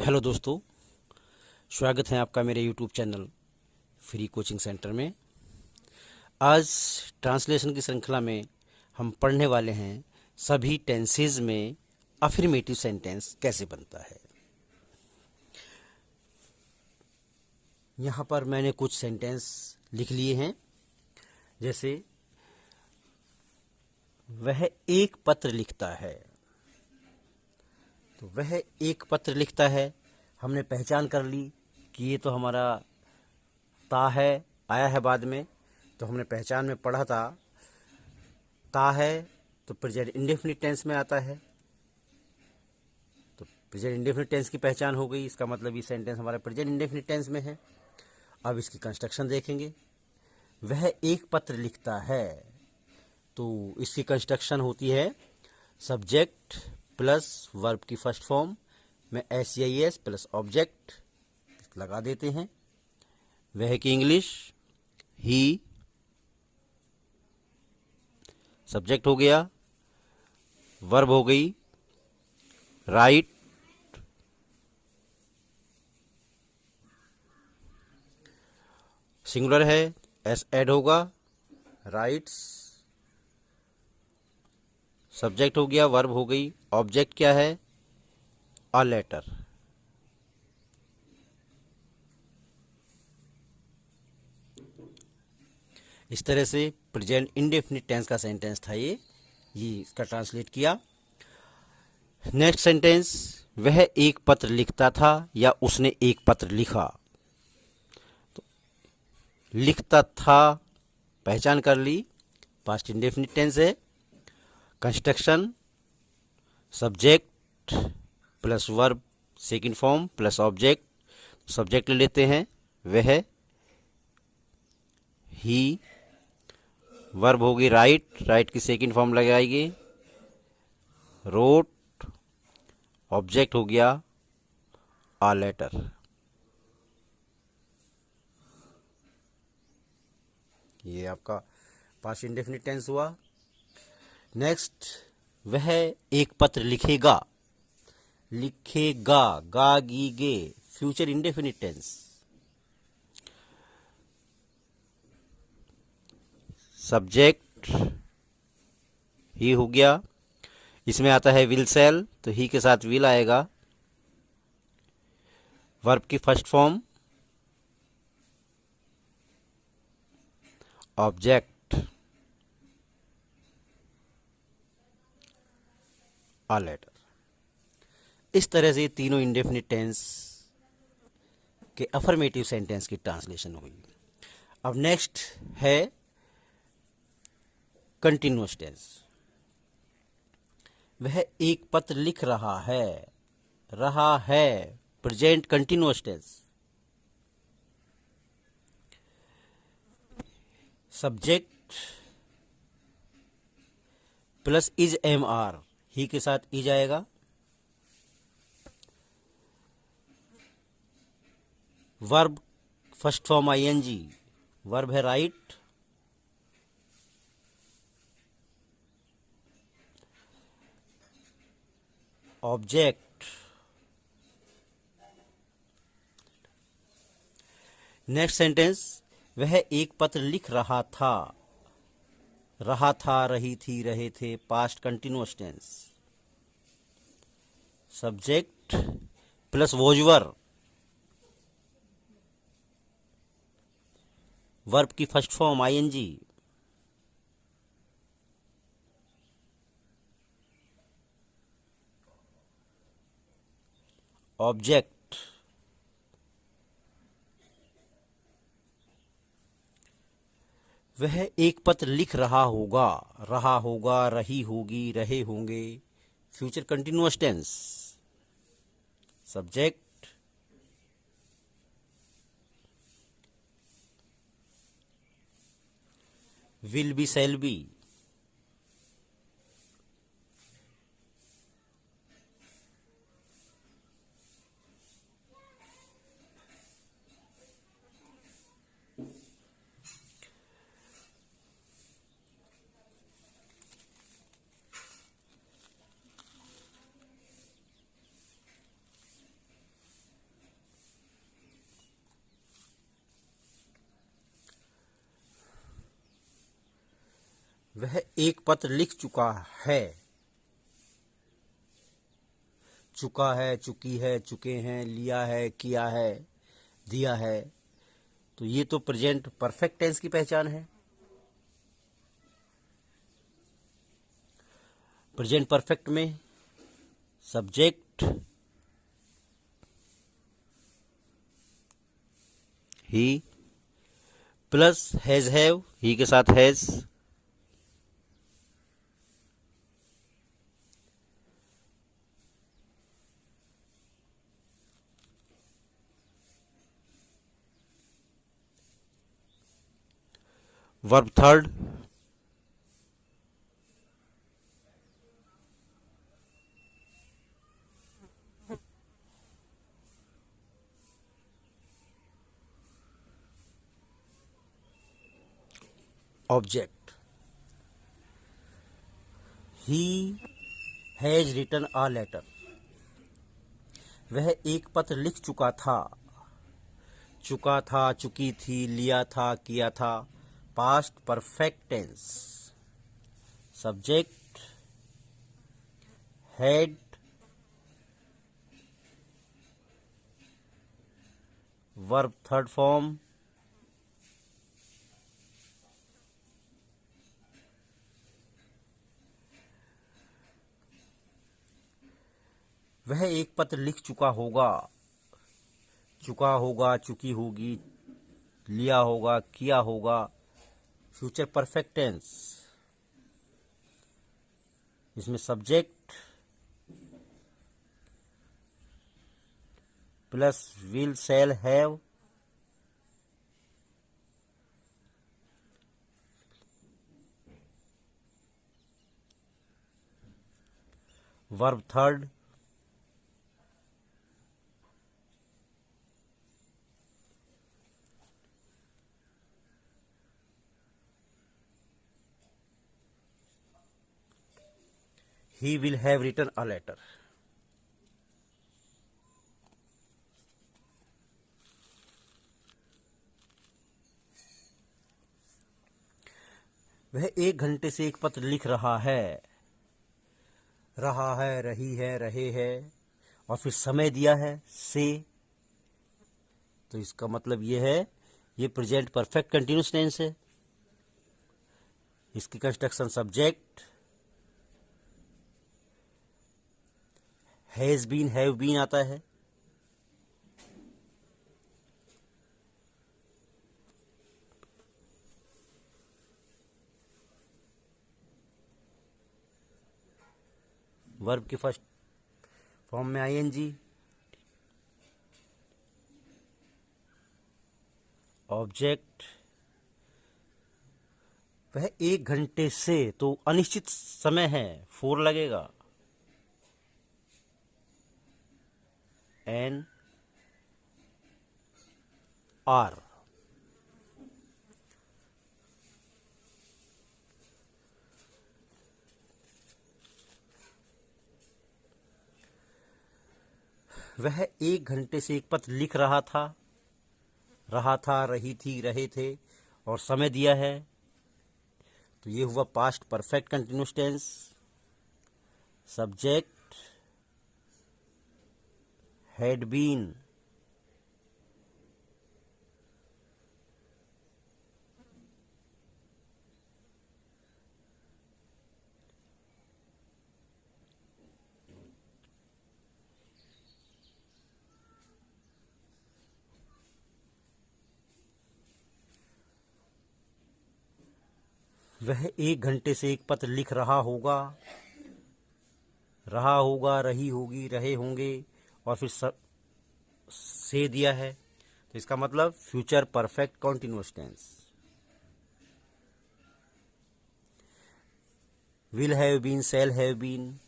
Hello दोस्तों, स्वागत है आपका मेरे YouTube channel free coaching centre में। आज ट्रांसलेशन की श्रृंखला में हम पढ़ने वाले हैं सभी टेंसेज में अफर्मेटिव सेंटेंस कैसे बनता है। यहाँ पर मैंने कुछ सेंटेंस लिख लिए हैं, जैसे वह एक पत्र लिखता है। तो वह एक पत्र लिखता है, हमने पहचान कर ली कि ये तो हमारा ता है, आया है बाद में। तो हमने पहचान में पढ़ा था, ता है तो प्रेजेंट इंडेफिनिट टेंस में आता है। तो प्रेजेंट इंडेफिनिट टेंस की पहचान हो गई, इसका मतलब ये सेंटेंस हमारा प्रेजेंट इंडेफिनिट टेंस में है। अब इसकी कंस्ट्रक्शन देखेंगे। वह एक पत्र लिखता है, तो इसकी कंस्ट्रक्शन होती है सब्जेक्ट प्लस वर्ब की फर्स्ट फॉर्म में SEIS प्लस ऑब्जेक्ट लगा देते हैं। वह की इंग्लिश ही, सब्जेक्ट हो गया, वर्ब हो गई राइट, सिंगुलर है एस ऐड होगा, राइट्स, सब्जेक्ट हो गया, वर्ब हो गई, ऑब्जेक्ट क्या है, अ लेटर। इस तरह से प्रेजेंट इंडेफिनिट टेंस का सेंटेंस था ये इसका ट्रांसलेट किया। नेक्स्ट सेंटेंस, वह एक पत्र लिखता था या उसने एक पत्र लिखा। तो लिखता था पहचान कर ली, पास्ट इंडेफिनिट टेंस है। Construction subject plus verb second form plus object, subject ले लेते हैं वह, ही, वर्ब होगी राइट, राइट की सेकंड फॉर्म लगाएगी रोट, ऑब्जेक्ट हो गया आ लेटर। ये आपका पास्ट इंडेफिनिट टेंस हुआ। नेक्स्ट, वह एक पत्र लिखेगा। लिखेगा, गा गी गे, फ्यूचर इंडेफिनिट टेंस। सब्जेक्ट ही हो गया, इसमें आता है विल सेल, तो ही के साथ विल आएगा। वर्ब की first form object a letter. इस तरह से तीनों इंडेफिनिट टेंस के अफर्मेटिव सेंटेंस की ट्रांसलेशन हुई। अब नेक्स्ट है कंटिन्यूअस टेंस। वह एक पत्र लिख रहा है present continuous tense. Subject plus is MR, he के साथ इज आएगा। Verb first form ING, verb है राइट, ऑब्जेक्ट। नेक्स्ट सेंटेंस, वह एक पत्र लिख रहा था, रही थी, रहे थे, past continuous tense. Subject plus was were, verb की फर्स्ट फॉर्म ING, ऑब्जेक्ट। वह एक पत्र लिख रहा होगा, रही होगी, रहे होंगे, future continuous tense. Subject will be, shall be. वह एक पत्र लिख चुका है, चुका है, चुकी है, चुके हैं, लिया है, किया है, दिया है। तो ये तो प्रेजेंट परफेक्ट टेंस की पहचान है। प्रेजेंट परफेक्ट में सब्जेक्ट ही प्लस हैज हैव, ही के साथ has, verb third object. He has written a letter, वह एक पत्र लिख चुका था, चुका था, चुकी थी, लिया था, किया था। Past perfect tense subject had, verb third form वह एक पत्र लिख चुका होगा, चुका होगा, चुकी होगी, लिया होगा, किया होगा। फ्यूचर परफेक्ट टेंस, इसमें subject plus will shall have, verb third he will have written a letter। वह एक घंटे से एक पत्र लिख रहा है, रही है, रहे है, और फिर समय दिया है से। तो इसका मतलब ये है, ये प्रेजेंट परफेक्ट कंटिन्यूस टेंस है। इसकी construction subject has been, have been आता है, वर्ब के फर्स्ट फॉर्म में आईएनजी, ऑब्जेक्ट। वह एक घंटे से, तो अनिश्चित समय है, 4 लगेगा, एन आर। वह एक घंटे से एक पत्र लिख रहा था, रही थी, रहे थे, और समय दिया है। तो ये हुआ past perfect continuous tense subject had been, वह एक घंटे से एक पत्र लिख रहा होगा, रही होगी, रहे होंगे, और फिर से दिया है। तो इसका मतलब future perfect continuous tense will have been, shall have been,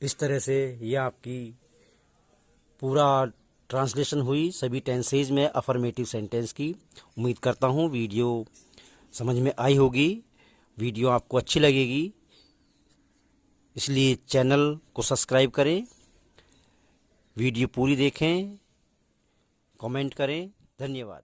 इस तरह से यह आपकी पूरा ट्रांसलेशन हुई सभी टेंसेज में अफर्मेटिव सेंटेंस की। उम्मीद करता हूँ वीडियो समझ में आई होगी, वीडियो आपको अच्छी लगेगी, इसलिए चैनल को सब्सक्राइब करें, वीडियो पूरी देखें, कमेंट करें। धन्यवाद।